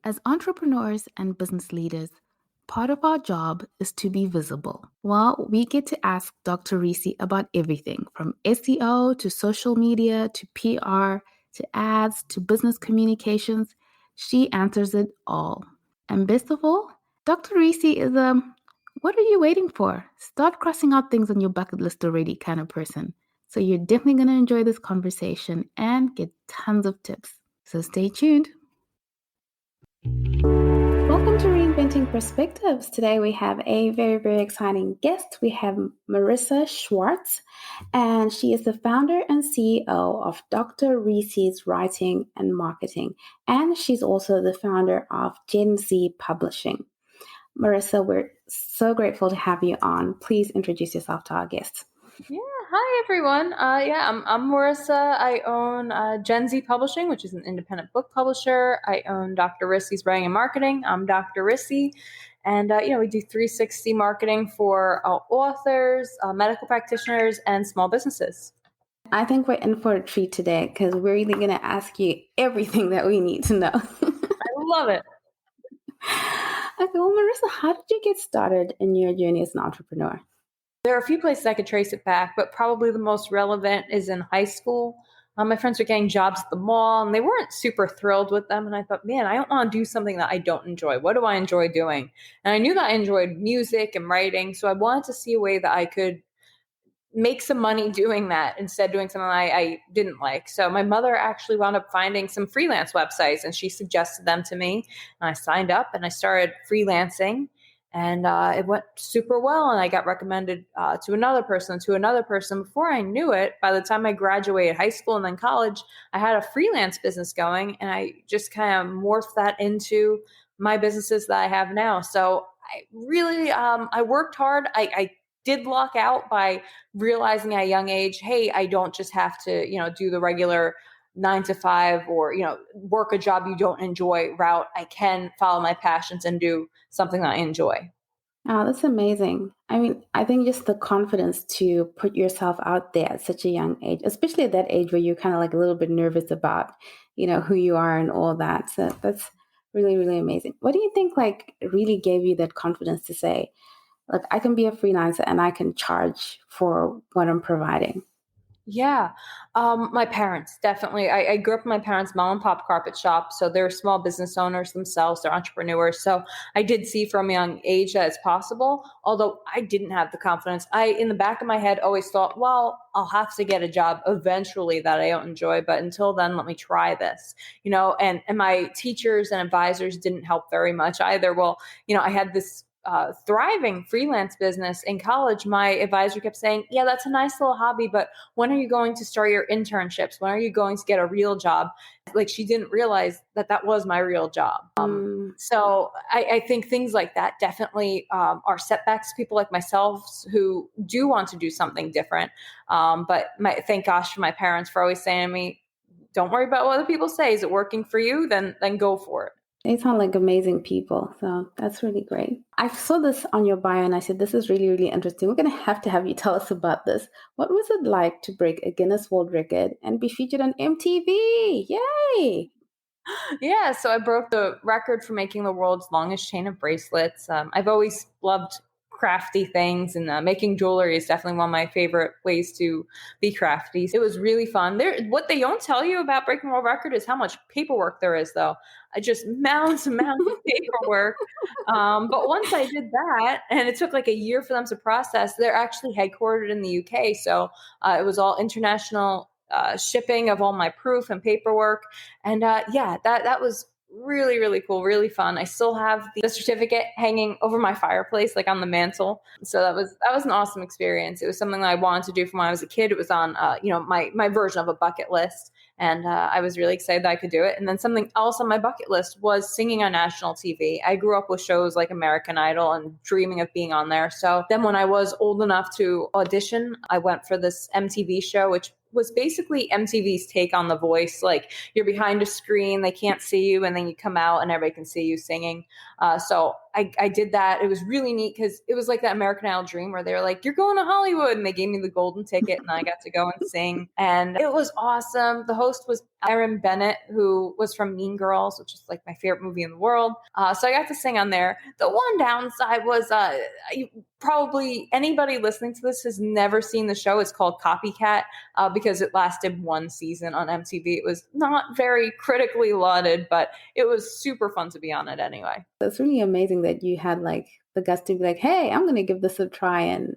As entrepreneurs and business leaders, part of our job is to be visible. Well, we get to ask Dr. Rissy about everything from SEO to social media to PR to ads to business communications. She answers it all. And best of all, Dr. Rissy is a what are you waiting for? Start crossing out things on your bucket list already kind of person. So you're definitely going to enjoy this conversation and get tons of tips. So stay tuned. Welcome to Reinventing Perspectives. Today we have a very, very exciting guest. We have Morissa Schwartz, and she is the founder and CEO of Dr. Rissy's Writing and Marketing, and she's also the founder of GenZ Publishing. Morissa, we're so grateful to have you on. Please introduce yourself to our guests. Yeah, hi everyone. I'm Morissa. I own GenZ Publishing, which is an independent book publisher. I own Dr. Rissy's Writing and Marketing. I'm Dr. Rissy, and we do 360 marketing for authors, medical practitioners, and small businesses. I think we're in for a treat today because we're really going to ask you everything that we need to know. I love it. Okay, well, Morissa, how did you get started in your journey as an entrepreneur? There are a few places I could trace it back, but probably the most relevant is in high school. My friends were getting jobs at the mall, and they weren't super thrilled with them. And I thought, man, I don't want to do something that I don't enjoy. What do I enjoy doing? And I knew that I enjoyed music and writing, so I wanted to see a way that I could make some money doing that instead of doing something I didn't like. So my mother actually wound up finding some freelance websites, and she suggested them to me. And I signed up and I started freelancing. And it went super well. And I got recommended to another person. Before I knew it, by the time I graduated high school and then college, I had a freelance business going. And I just kind of morphed that into my businesses that I have now. So I really, I worked hard. I did luck out by realizing at a young age, hey, I don't just have to, do the regular 9 to 5 or, work a job you don't enjoy route. I can follow my passions and do something that I enjoy. Oh, that's amazing. I mean, I think just the confidence to put yourself out there at such a young age, especially at that age where you're kind of like a little bit nervous about, who you are and all that. So that's really, really amazing. What do you think really gave you that confidence to say, look, I can be a freelancer and I can charge for what I'm providing? Yeah. My parents, definitely. I grew up in my parents' mom and pop carpet shop. So they're small business owners themselves. They're entrepreneurs. So I did see from a young age that it's possible, although I didn't have the confidence. In the back of my head, always thought, well, I'll have to get a job eventually that I don't enjoy. But until then, let me try this, and my teachers and advisors didn't help very much either. Well, I had this thriving freelance business in college. My advisor kept saying, yeah, that's a nice little hobby, but when are you going to start your internships? When are you going to get a real job? Like, she didn't realize that was my real job. So I think things like that definitely are setbacks to people like myself who do want to do something different. But thank gosh for my parents for always saying to me, don't worry about what other people say. Is it working for you? Then go for it. They sound like amazing people. So that's really great. I saw this on your bio and I said, this is really, really interesting. We're going to have you tell us about this. What was it like to break a Guinness World Record and be featured on MTV? Yay! Yeah, so I broke the record for making the world's longest chain of bracelets. I've always loved crafty things, and making jewelry is definitely one of my favorite ways to be crafty. It was really fun. What they don't tell you about breaking the world record is how much paperwork there is, though. I just mounds and mounds of paperwork. But once I did that, and it took like a year for them to process, they're actually headquartered in the UK. So it was all international shipping of all my proof and paperwork. And that was really, really cool, really fun. I still have the certificate hanging over my fireplace, like on the mantle. So that was an awesome experience. It was something that I wanted to do from when I was a kid. It was on, my version of a bucket list. And I was really excited that I could do it. And then something else on my bucket list was singing on national TV. I grew up with shows like American Idol and dreaming of being on there. So then when I was old enough to audition, I went for this MTV show, which was basically MTV's take on The Voice. Like, you're behind a screen, they can't see you, and then you come out and everybody can see you singing. So I did that. It was really neat because it was like that American Idol dream where they were like, you're going to Hollywood, and they gave me the golden ticket and I got to go and sing. And it was awesome. The host was Erin Bennett, who was from Mean Girls, which is like my favorite movie in the world. So I got to sing on there. The one downside was probably anybody listening to this has never seen the show. It's called Copycat because it lasted one season on MTV. It was not very critically lauded, but it was super fun to be on it anyway. It's really amazing that you had like the guts to be like, hey, I'm going to give this a try and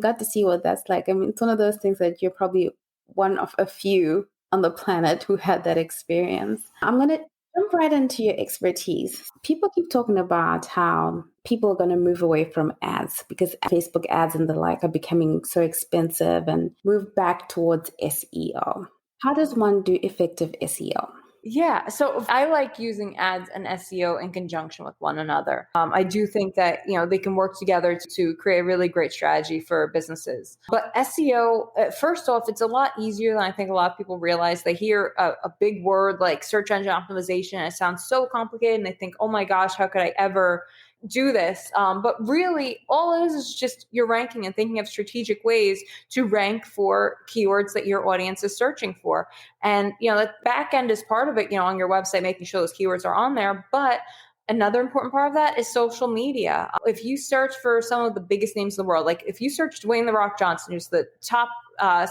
got to see what that's like. I mean, it's one of those things that you're probably one of a few on the planet who had that experience. I'm going to jump right into your expertise. People keep talking about how people are going to move away from ads because Facebook ads and the like are becoming so expensive and move back towards SEO. How does one do effective SEO? Yeah, so I like using ads and SEO in conjunction with one another. I do think that, they can work together to create a really great strategy for businesses. But SEO, first off, it's a lot easier than I think a lot of people realize. They hear a big word like search engine optimization, and it sounds so complicated, and they think, oh my gosh, how could I ever do this? But really, all it is just you're ranking and thinking of strategic ways to rank for keywords that your audience is searching for. And, the back end is part of it, on your website, making sure those keywords are on there. But another important part of that is social media. If you search for some of the biggest names in the world, like if you search Dwayne The Rock Johnson, who's the top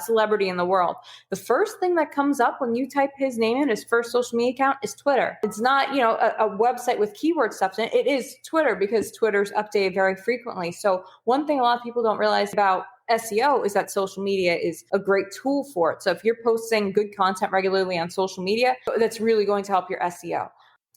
celebrity in the world, the first thing that comes up when you type his name in, his first social media account, is Twitter. It's not, a website with keyword stuff in it. It is Twitter because Twitter's updated very frequently. So one thing a lot of people don't realize about SEO is that social media is a great tool for it. So if you're posting good content regularly on social media, that's really going to help your SEO.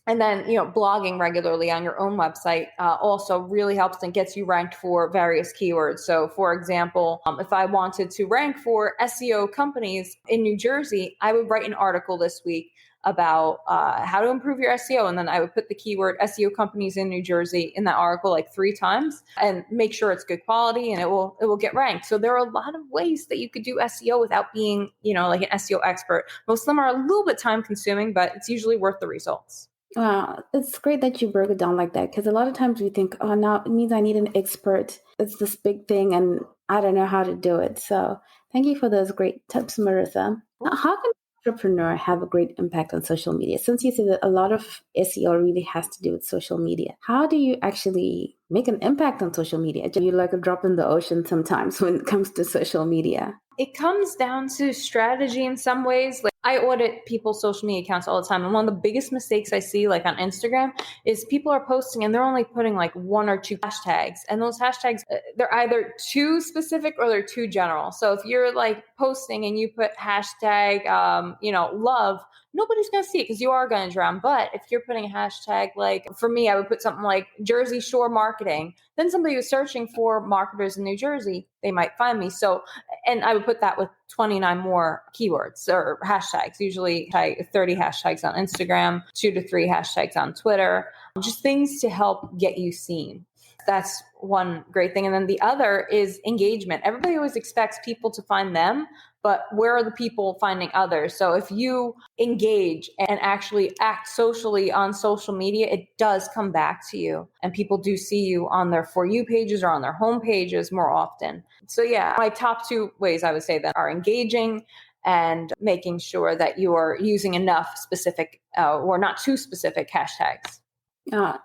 And then, blogging regularly on your own website also really helps and gets you ranked for various keywords. So, for example, if I wanted to rank for SEO companies in New Jersey, I would write an article this week about how to improve your SEO. And then I would put the keyword SEO companies in New Jersey in that article like 3 times and make sure it's good quality and it will get ranked. So there are a lot of ways that you could do SEO without being, like an SEO expert. Most of them are a little bit time consuming, but it's usually worth the results. Wow, it's great that you broke it down like that because a lot of times we think, oh, now it means I need an expert. It's this big thing and I don't know how to do it. So thank you for those great tips, Morissa. Now, how can an entrepreneur have a great impact on social media? Since you said that a lot of SEO really has to do with social media, how do you actually make an impact on social media? You're like a drop in the ocean sometimes when it comes to social media. It comes down to strategy in some ways. Like, I audit people's social media accounts all the time. And one of the biggest mistakes I see, like on Instagram, is people are posting and they're only putting like 1 or 2 hashtags. And those hashtags, they're either too specific or they're too general. So if you're like posting and you put hashtag, love, nobody's going to see it because you are going to drown. But if you're putting a hashtag, like for me, I would put something like Jersey Shore marketing, then somebody who's searching for marketers in New Jersey, they might find me. So, and I would put that with 29 more keywords or hashtags, usually 30 hashtags on Instagram, 2 to 3 hashtags on Twitter, just things to help get you seen. That's one great thing. And then the other is engagement. Everybody always expects people to find them, but where are the people finding others? So if you engage and actually act socially on social media, it does come back to you. And people do see you on their For You pages or on their home pages more often. So yeah, my top 2 ways I would say that are engaging and making sure that you are using enough specific or not too specific hashtags.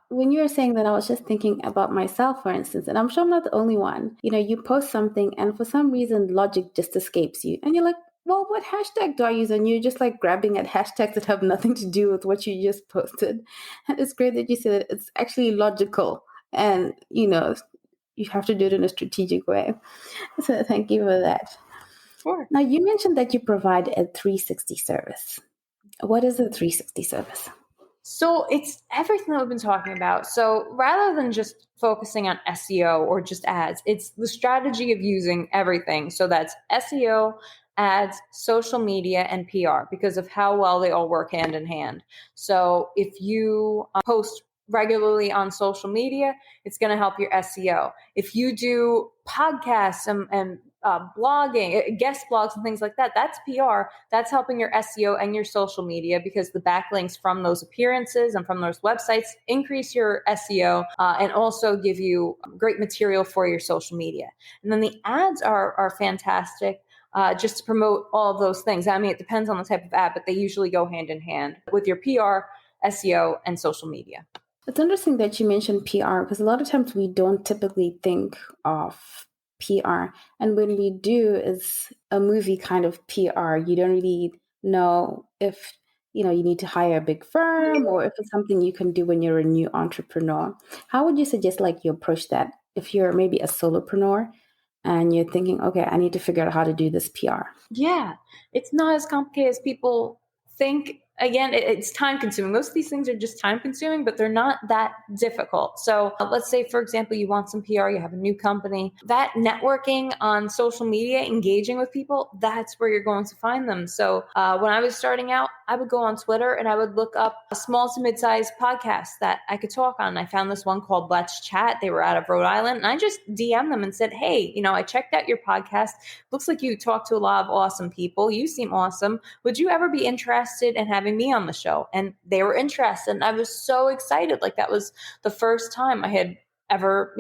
When you were saying that, I was just thinking about myself, for instance, and I'm sure I'm not the only one. You post something and for some reason logic just escapes you and you're like, well, what hashtag do I use? And you're just like grabbing at hashtags that have nothing to do with what you just posted. And it's great that you said that it's actually logical and, you have to do it in a strategic way. So thank you for that. Sure. Now, you mentioned that you provide a 360 service. What is a 360 service? So it's everything that we've been talking about. So rather than just focusing on SEO or just ads, it's the strategy of using everything. So that's SEO, ads, social media, and PR because of how well they all work hand in hand. So if you post regularly on social media, it's going to help your SEO. If you do podcasts and blogging, guest blogs and things like that. That's PR. That's helping your SEO and your social media, because the backlinks from those appearances and from those websites increase your SEO and also give you great material for your social media. And then the ads are fantastic. Just to promote all of those things. I mean, it depends on the type of ad, but they usually go hand in hand with your PR, SEO, and social media. It's interesting that you mentioned PR, because a lot of times we don't typically think of PR. And when we do, it's a movie kind of PR. You don't really know if you need to hire a big firm, or if it's something you can do when you're a new entrepreneur. How would you suggest you approach that if you're maybe a solopreneur and you're thinking, okay, I need to figure out how to do this PR? Yeah, it's not as complicated as people think. Again, it's time consuming. Most of these things are just time consuming, but they're not that difficult. So let's say, for example, you want some PR, you have a new company. That networking on social media, engaging with people, that's where you're going to find them. So when I was starting out, I would go on Twitter and I would look up a small to mid-sized podcast that I could talk on. I found this one called Let's Chat. They were out of Rhode Island. And I just DM'd them and said, hey, I checked out your podcast. Looks like you talk to a lot of awesome people. You seem awesome. Would you ever be interested in having me on the show? And they were interested, and I was so excited. That was the first time I had ever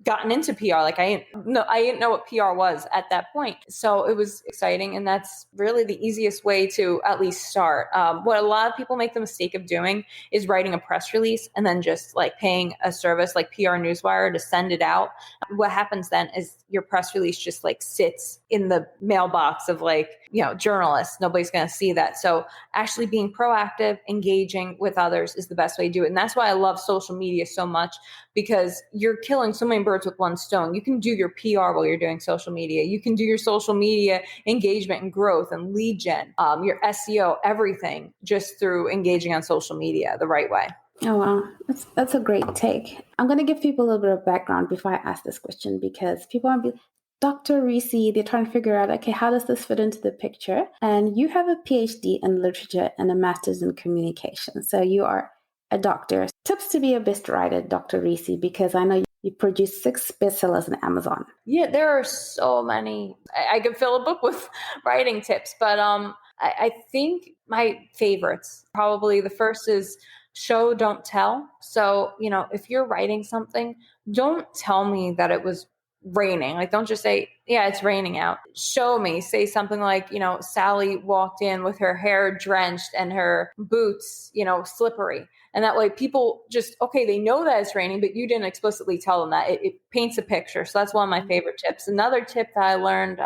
gotten into PR. I didn't know what PR was at that point. So it was exciting, and that's really the easiest way to at least start. What a lot of people make the mistake of doing is writing a press release and then just paying a service like PR Newswire to send it out. What happens then is your press release just sits in the mailbox of journalists. Nobody's going to see that. So actually being proactive, engaging with others is the best way to do it. And that's why I love social media so much, because you're killing so many birds with one stone. You can do your PR while you're doing social media. You can do your social media engagement and growth and lead gen, your SEO, everything just through engaging on social media the right way. Oh, wow. That's a great take. I'm going to give people a little bit of background before I ask this question, because people want to be, Dr. Rissy, they're trying to figure out, okay, how does this fit into the picture? And you have a PhD in literature and a master's in communication. So you are a doctor. Tips to be a best writer, Dr. Rissy, because I know you produced 6 bestsellers on Amazon. Yeah, there are so many. I could fill a book with writing tips, but I think my favorites, probably the first is show, don't tell. So, if you're writing something, don't tell me that it was raining. Don't just say, yeah, it's raining out. Show me, say something like, Sally walked in with her hair drenched and her boots, slippery. And that way people just, okay, they know that it's raining, but you didn't explicitly tell them that. It paints a picture. So that's one of my favorite tips. Another tip that I learned,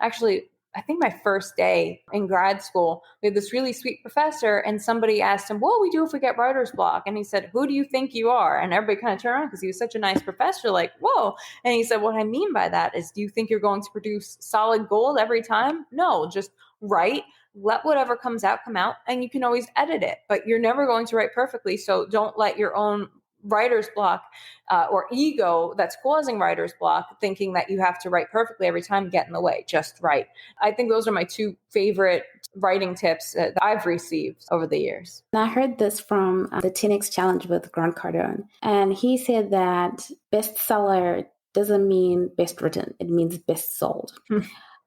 actually, I think my first day in grad school, we had this really sweet professor, and somebody asked him, what do we do if we get writer's block? And he said, who do you think you are? And everybody kind of turned around because he was such a nice professor, whoa. And he said, what I mean by that is, do you think you're going to produce solid gold every time? No, just write. Let whatever comes out come out, and you can always edit it, but you're never going to write perfectly. So don't let your own writer's block or ego that's causing writer's block, thinking that you have to write perfectly every time, get in the way. Just write. I think those are my 2 favorite writing tips that I've received over the years. And I heard this from the 10X Challenge with Grant Cardone. And he said that bestseller doesn't mean best written. It means best sold.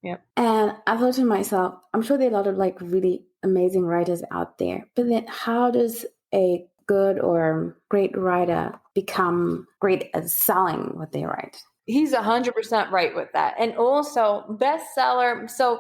Yep. And I thought to myself, I'm sure there are a lot of really amazing writers out there. But then how does a good or great writer become great at selling what they write? He's 100% right with that. And also bestseller. So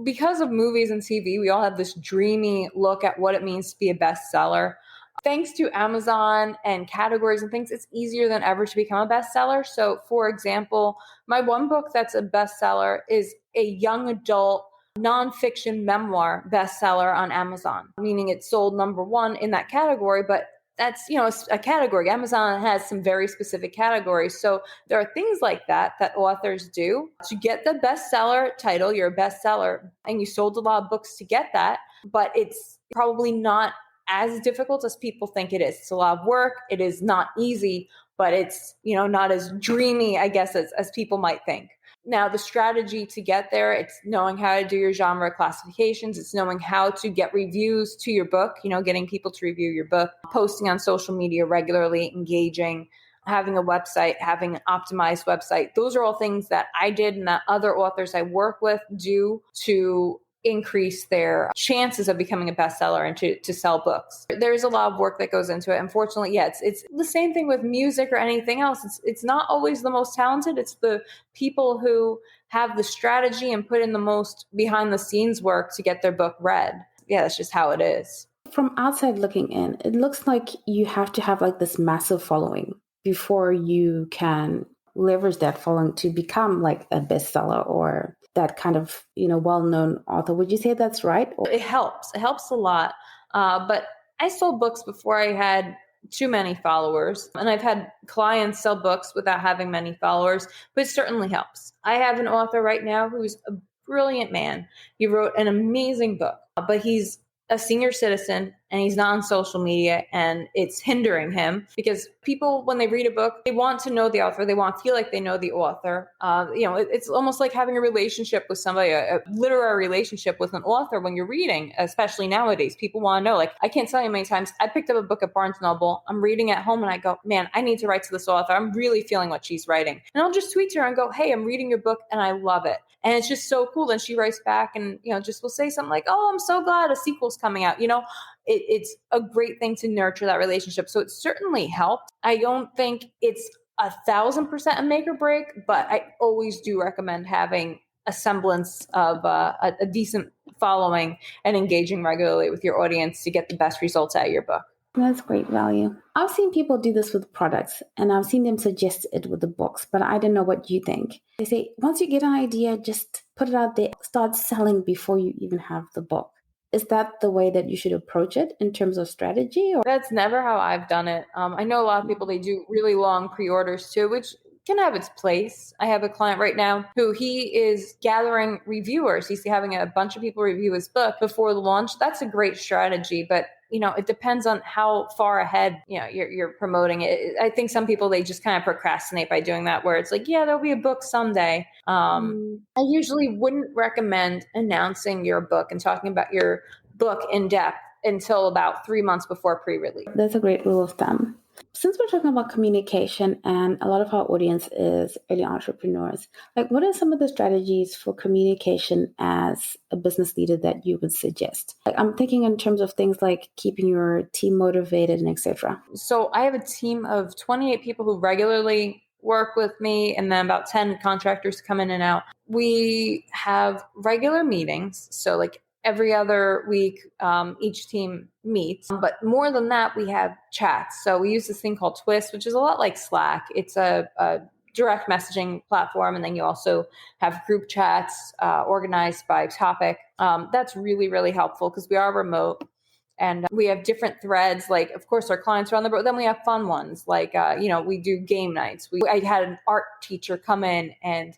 because of movies and TV, we all have this dreamy look at what it means to be a bestseller. Thanks to Amazon and categories and things, it's easier than ever to become a bestseller. So for example, my one book that's a bestseller is a young adult nonfiction memoir bestseller on Amazon, meaning it sold number 1 in that category, but that's, a category. Amazon has some very specific categories. So there are things like that authors do to get the bestseller title. You're a bestseller and you sold a lot of books to get that, but it's probably not as difficult as people think it is. It's a lot of work. It is not easy, but it's, not as dreamy, I guess, as people might think. Now, the strategy to get there, it's knowing how to do your genre classifications. It's knowing how to get reviews to your book, getting people to review your book, posting on social media regularly, engaging. having a website, having an optimized website. Those are all things that I did and that other authors I work with do to increase their chances of becoming a bestseller and to sell books. There's a lot of work that goes into it. Unfortunately, yeah, it's the same thing with music or anything else. It's not always the most talented. It's the people who have the strategy and put in the most behind the scenes work to get their book read. Yeah, that's just how it is. From outside looking in, it looks like you have to have like this massive following before you can leverage that following to become like a bestseller or that kind of, well-known author. Would you say that's right? It helps. It helps a lot. But I sold books before I had too many followers. And I've had clients sell books without having many followers, but it certainly helps. I have an author right now who's a brilliant man. He wrote an amazing book, but he's a senior citizen and he's not on social media, and it's hindering him because people, when they read a book, they want to know the author. They want to feel like they know the author. It's almost like having a relationship with somebody, a literary relationship with an author when you're reading, especially nowadays. People want to know, like, I can't tell you how many times I picked up a book at Barnes & Noble. I'm reading at home and I go, man, I need to write to this author. I'm really feeling what she's writing. And I'll just tweet to her and go, hey, I'm reading your book and I love it. And it's just so cool. And she writes back and, just will say something like, oh, I'm so glad a sequel's coming out. It's a great thing to nurture that relationship. So it certainly helped. I don't think it's 1,000% a make or break, but I always do recommend having a semblance of a decent following and engaging regularly with your audience to get the best results out of your book. That's great value. I've seen people do this with products and I've seen them suggest it with the books, but I don't know what you think. They say, once you get an idea, just put it out there, start selling before you even have the book. Is that the way that you should approach it in terms of strategy? Or that's never how I've done it. I know a lot of people, they do really long pre-orders too, which can have its place. I have a client right now who he is gathering reviewers. He's having a bunch of people review his book before the launch. That's a great strategy, but it depends on how far ahead, you're promoting it. I think some people, they just kind of procrastinate by doing that, where it's like, yeah, there'll be a book someday. I usually wouldn't recommend announcing your book and talking about your book in depth until about 3 months before pre-release. That's a great rule of thumb. Since we're talking about communication and a lot of our audience is early entrepreneurs, what are some of the strategies for communication as a business leader that you would suggest? I'm thinking in terms of things like keeping your team motivated and etc. So I have a team of 28 people who regularly work with me, and then about 10 contractors come in and out. We have regular meetings. So every other week, each team meets. But more than that, we have chats. So we use this thing called Twist, which is a lot like Slack. It's a direct messaging platform. And then you also have group chats organized by topic. That's really, really helpful because we are remote. And we have different threads. Of course, our clients are on the board. Then we have fun ones. We do game nights. I had an art teacher come in and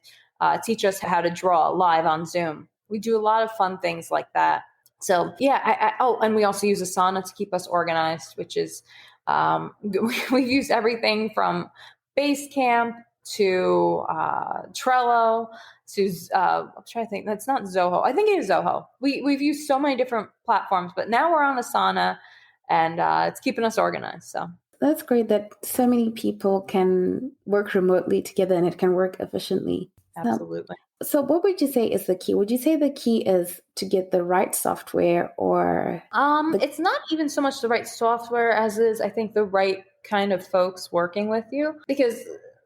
teach us how to draw live on Zoom. We do a lot of fun things like that. So yeah, and we also use Asana to keep us organized, which is, we've used everything from Basecamp to Trello to, I'm trying to think, that's not Zoho. I think it is Zoho. We've used so many different platforms, but now we're on Asana and it's keeping us organized. So that's great that so many people can work remotely together and it can work efficiently. Absolutely. So what would you say is the key? Would you say the key is to get the right software or? It's not even so much the right software as is, I think, the right kind of folks working with you, because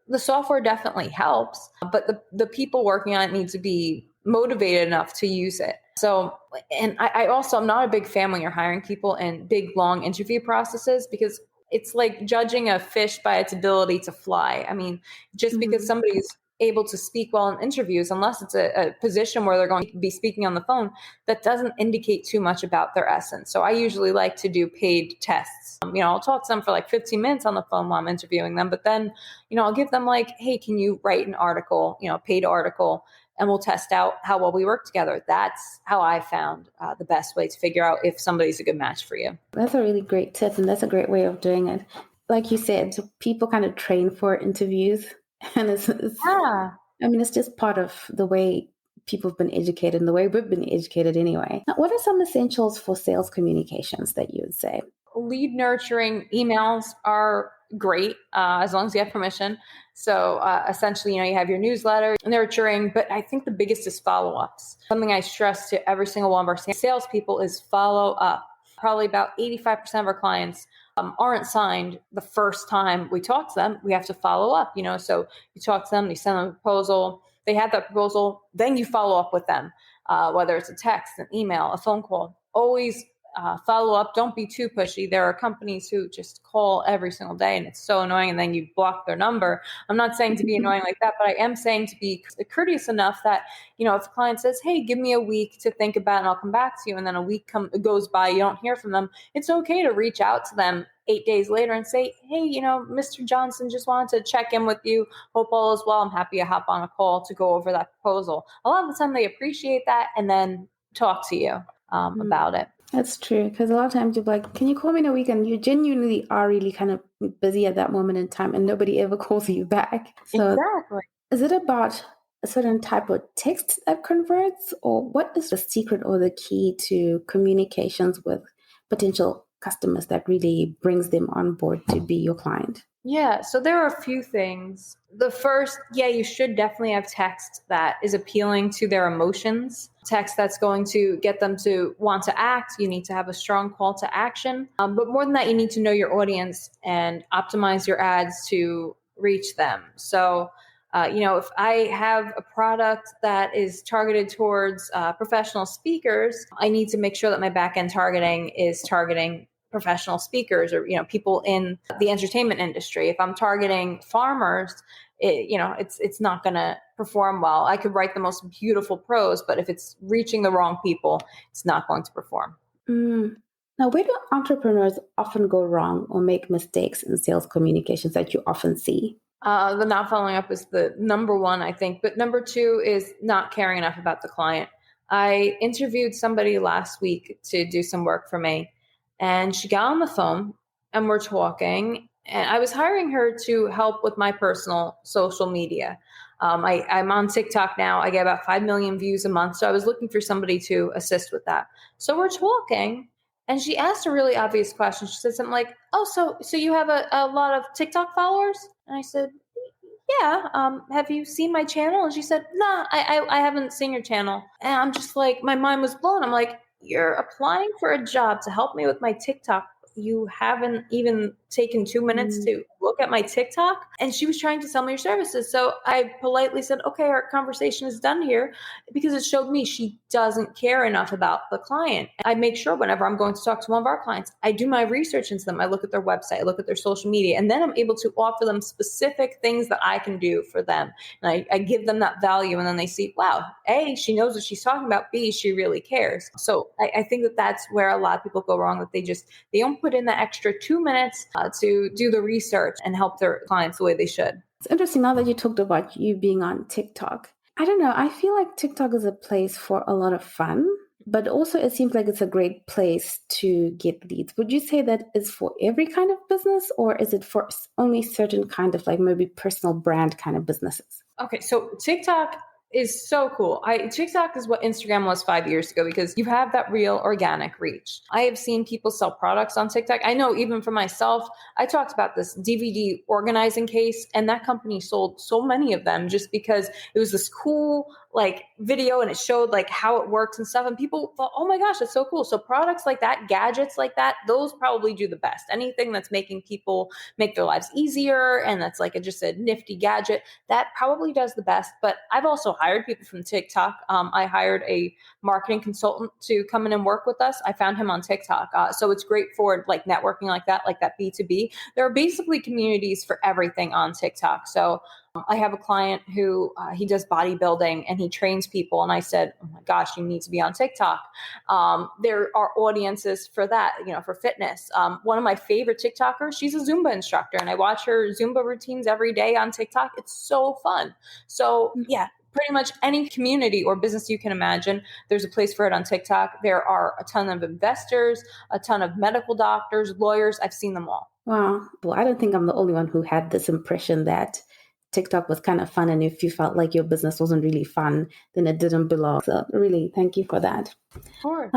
the software definitely helps, but the people working on it need to be motivated enough to use it. So, and I'm not a big fan when you're hiring people in big, long interview processes, because it's like judging a fish by its ability to fly. I mean, just because somebody's able to speak well in interviews, unless it's a position where they're going to be speaking on the phone, that doesn't indicate too much about their essence. So I usually like to do paid tests. I'll talk to them for 15 minutes on the phone while I'm interviewing them, but then, I'll give them hey, can you write an article, paid article, and we'll test out how well we work together. That's how I found the best way to figure out if somebody's a good match for you. That's a really great tip, and that's a great way of doing it. Like you said, people kind of train for interviews. And it's just part of the way people have been educated and the way we've been educated anyway. Now, what are some essentials for sales communications that you would say? Lead nurturing emails are great as long as you have permission. So essentially, you have your newsletter, nurturing, but I think the biggest is follow ups. Something I stress to every single one of our salespeople is follow up. Probably about 85% of our clients aren't signed the first time we talk to them. We have to follow up, so you talk to them, you send them a proposal, they have that proposal, then you follow up with them, whether it's a text, an email, a phone call. Always follow up. Don't be too pushy. There are companies who just call every single day and it's so annoying, and then you block their number. I'm not saying to be annoying like that, but I am saying to be courteous enough that, if a client says, hey, give me a week to think about it and I'll come back to you, and then a week goes by, you don't hear from them, it's okay to reach out to them 8 days later and say, hey, Mr. Johnson, just wanted to check in with you. Hope all is well. I'm happy to hop on a call to go over that proposal. A lot of the time they appreciate that and then talk to you about it. That's true, because a lot of times you're like, can you call me in a week? And you genuinely are really kind of busy at that moment in time and nobody ever calls you back. So exactly. Is it about a certain type of text that converts, or what is the secret or the key to communications with potential customers that really brings them on board to be your client? Yeah, so there are a few things. The first, you should definitely have text that is appealing to their emotions, text that's going to get them to want to act. You need to have a strong call to action. But more than that, you need to know your audience and optimize your ads to reach them. So, if I have a product that is targeted towards professional speakers, I need to make sure that my back-end targeting is targeting professional speakers or people in the entertainment industry. If I'm targeting farmers, it's not going to perform well. I could write the most beautiful prose, but if it's reaching the wrong people, it's not going to perform. Now, where do entrepreneurs often go wrong or make mistakes in sales communications that you often see? The not following up is the number one, I think. But number two is not caring enough about the client. I interviewed somebody last week to do some work for me, and she got on the phone and we're talking. And I was hiring her to help with my personal social media. I'm on TikTok now. I get about 5 million views a month. So I was looking for somebody to assist with that. So we're talking. And she asked a really obvious question. She said something like, oh, so you have a lot of TikTok followers? And I said, yeah. Have you seen my channel? And she said, nah, I haven't seen your channel. And I'm just like, my mind was blown. I'm like, you're applying for a job to help me with my TikTok. You haven't even taken 2 minutes to look at my TikTok. And she was trying to sell me your services. So I politely said, okay, our conversation is done here, because it showed me she doesn't care enough about the client. I make sure whenever I'm going to talk to one of our clients, I do my research into them. I look at their website, I look at their social media, and then I'm able to offer them specific things that I can do for them. And I give them that value, and then they see, wow, A, she knows what she's talking about. B, she really cares. So I think that that's where a lot of people go wrong, that they don't put in the extra 2 minutes to do the research and help their clients the way they should. It's interesting now that you talked about you being on TikTok. I don't know. I feel like TikTok is a place for a lot of fun, but also it seems like it's a great place to get leads. Would you say that is for every kind of business, or is it for only certain kind of like maybe personal brand kind of businesses? Okay, so TikTok is so cool. TikTok is what Instagram was 5 years ago, because you have that real organic reach. I have seen people sell products on TikTok. I know even for myself, I talked about this DVD organizing case, and that company sold so many of them just because it was this cool like video and it showed like how it works and stuff. And people thought, oh my gosh, that's so cool. So products like that, gadgets like that, those probably do the best. Anything that's making people make their lives easier and that's like just a nifty gadget, that probably does the best. But I've also hired people from TikTok. I hired a marketing consultant to come in and work with us. I found him on TikTok. So it's great for like networking like that B2B. There are basically communities for everything on TikTok. So I have a client who he does bodybuilding and he trains people. And I said, oh my gosh, you need to be on TikTok. There are audiences for that, for fitness. One of my favorite TikTokers, she's a Zumba instructor, and I watch her Zumba routines every day on TikTok. It's so fun. So yeah, pretty much any community or business you can imagine, there's a place for it on TikTok. There are a ton of investors, a ton of medical doctors, lawyers. I've seen them all. Wow. Well, I don't think I'm the only one who had this impression that TikTok was kind of fun, and if you felt like your business wasn't really fun, then it didn't belong. So really, thank you for that. Sure.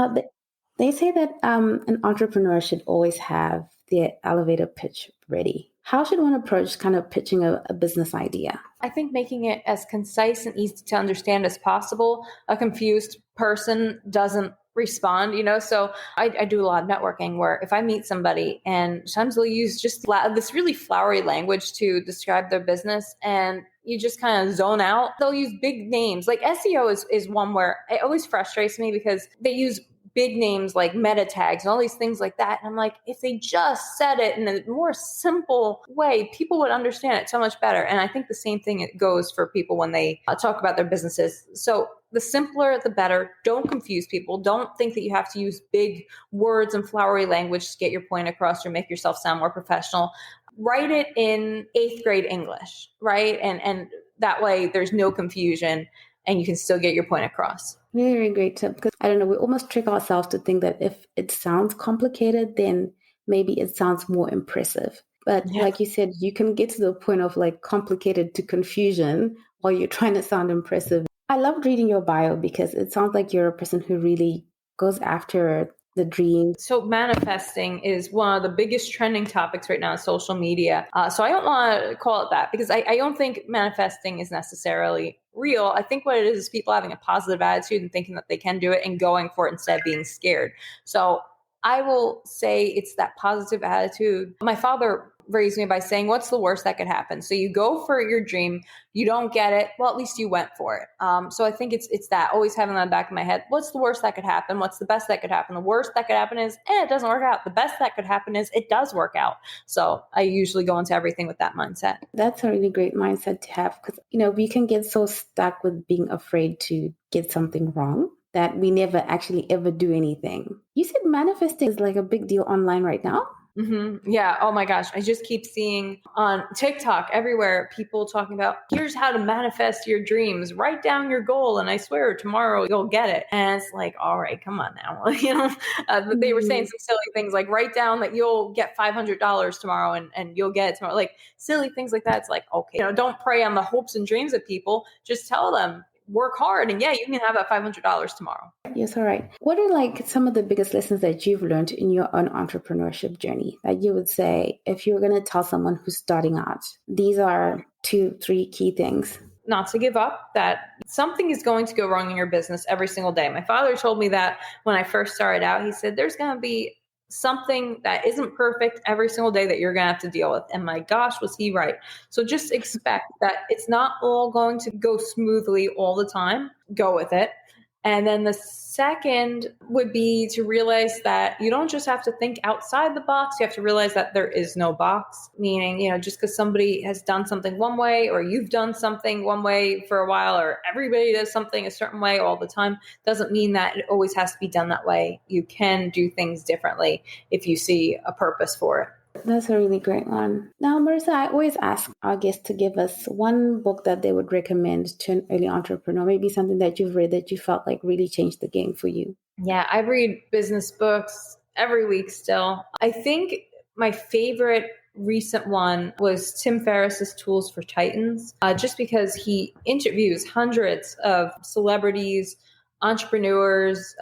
They say that an entrepreneur should always have their elevator pitch ready. How should one approach kind of pitching a business idea? I think making it as concise and easy to understand as possible. A confused person doesn't respond, So I do a lot of networking where if I meet somebody and sometimes they'll use just this really flowery language to describe their business and you just kind of zone out. They'll use big names. Like SEO is one where it always frustrates me because they use big names like meta tags and all these things like that. And I'm like, if they just said it in a more simple way, people would understand it so much better. And I think the same thing goes for people when they talk about their businesses. So the simpler, the better. Don't confuse people. Don't think that you have to use big words and flowery language to get your point across or make yourself sound more professional. Write it in 8th grade English, right? And that way there's no confusion and you can still get your point across. Very, very great tip. Because I don't know, we almost trick ourselves to think that if it sounds complicated, then maybe it sounds more impressive. But like you said, you can get to the point of like complicated to confusion while you're trying to sound impressive. I loved reading your bio because it sounds like you're a person who really goes after the dream. So manifesting is one of the biggest trending topics right now on social media. So I don't want to call it that because I don't think manifesting is necessarily real. I think what it is people having a positive attitude and thinking that they can do it and going for it instead of being scared. So I will say it's that positive attitude. My father raised me by saying, what's the worst that could happen? So you go for your dream, you don't get it. Well, at least you went for it. So I think it's that always having that in the back of my head. What's the worst that could happen? What's the best that could happen? The worst that could happen is, it doesn't work out. The best that could happen is it does work out. So I usually go into everything with that mindset. That's a really great mindset to have because, we can get so stuck with being afraid to get something wrong that we never actually ever do anything. You said manifesting is like a big deal online right now? Mm-hmm. Yeah. Oh my gosh. I just keep seeing on TikTok everywhere people talking about here's how to manifest your dreams. Write down your goal, and I swear tomorrow you'll get it. And it's like, all right, come on now. They were saying some silly things like write down that you'll get $500 tomorrow, and you'll get it tomorrow. Like silly things like that. It's like, okay, don't prey on the hopes and dreams of people. Just tell them. Work hard and you can have that $500 tomorrow. Yes, all right. What are like some of the biggest lessons that you've learned in your own entrepreneurship journey that you would say if you were going to tell someone who's starting out? These are 2-3 key things. Not to give up, that something is going to go wrong in your business every single day. My father told me that when I first started out. He said, there's going to be something that isn't perfect every single day that you're going to have to deal with. And my gosh, was he right. So just expect that it's not all going to go smoothly all the time. Go with it. And then the second would be to realize that you don't just have to think outside the box. You have to realize that there is no box, meaning, just because somebody has done something one way or you've done something one way for a while or everybody does something a certain way all the time doesn't mean that it always has to be done that way. You can do things differently if you see a purpose for it. That's a really great one. Now, Morissa, I always ask our guests to give us one book that they would recommend to an early entrepreneur, maybe something that you've read that you felt like really changed the game for you. Yeah, I read business books every week still. I think my favorite recent one was Tim Ferriss's Tools for Titans, just because he interviews hundreds of celebrities, entrepreneurs,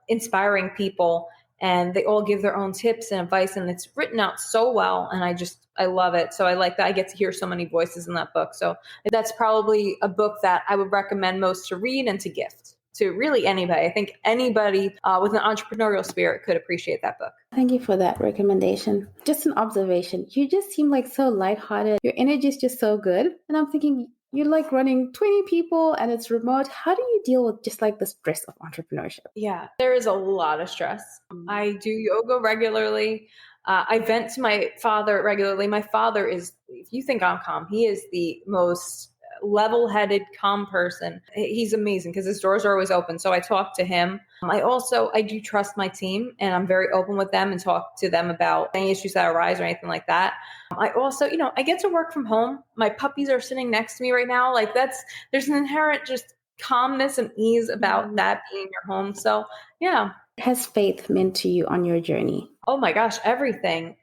inspiring people. And they all give their own tips and advice, and it's written out so well. And I love it. So I like that I get to hear so many voices in that book. So that's probably a book that I would recommend most to read and to gift to really anybody. I think anybody with an entrepreneurial spirit could appreciate that book. Thank you for that recommendation. Just an observation. You just seem like so lighthearted. Your energy is just so good. And I'm thinking, you're like running 20 people and it's remote. How do you deal with just like the stress of entrepreneurship? Yeah, there is a lot of stress. I do yoga regularly. I vent to my father regularly. My father is, if you think I'm calm, he is the most level-headed, calm person. He's amazing because his doors are always open. So I talk to him. I do trust my team and I'm very open with them and talk to them about any issues that arise or anything like that. I also, I get to work from home. My puppies are sitting next to me right now. Like there's an inherent just calmness and ease about that being in your home. So yeah. What has faith meant to you on your journey? Oh my gosh, everything.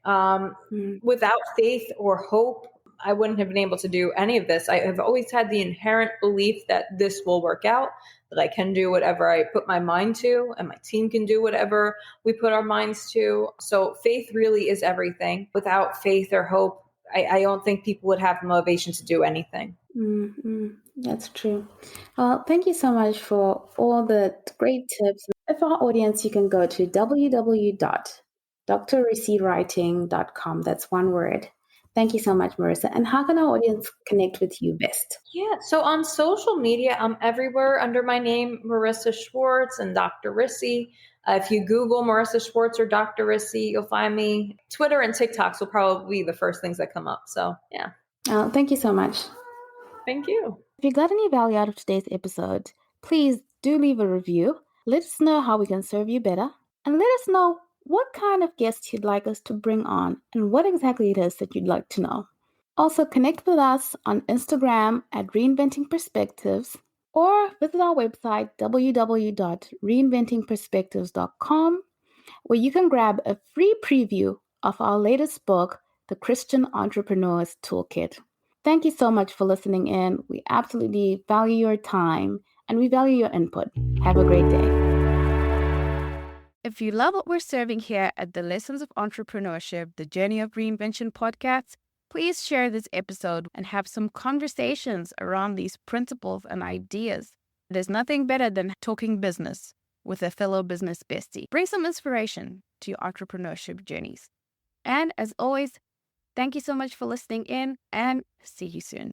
Without faith or hope, I wouldn't have been able to do any of this. I have always had the inherent belief that this will work out, that I can do whatever I put my mind to, and my team can do whatever we put our minds to. So faith really is everything. Without faith or hope, I don't think people would have the motivation to do anything. That's true. Well, thank you so much for all the great tips. For our audience, you can go to www.drrissywriting.com. That's one word. Thank you so much, Morissa. And how can our audience connect with you best? Yeah, so on social media, I'm everywhere under my name, Morissa Schwartz and Dr. Rissy. If you Google Morissa Schwartz or Dr. Rissy, you'll find me. Twitter and TikToks will probably be the first things that come up. So, yeah. Thank you so much. Thank you. If you got any value out of today's episode, please do leave a review. Let us know how we can serve you better. And let us know what kind of guests you'd like us to bring on and what exactly it is that you'd like to know. Also, connect with us on Instagram at Reinventing Perspectives or visit our website www.reinventingperspectives.com, where you can grab a free preview of our latest book, The Christian Entrepreneur's Toolkit. Thank you so much for listening in. We absolutely value your time and we value your input. Have a great day. If you love what we're serving here at the Lessons of Entrepreneurship, the Journey of Reinvention podcast, please share this episode and have some conversations around these principles and ideas. There's nothing better than talking business with a fellow business bestie. Bring some inspiration to your entrepreneurship journeys. And as always, thank you so much for listening in and see you soon.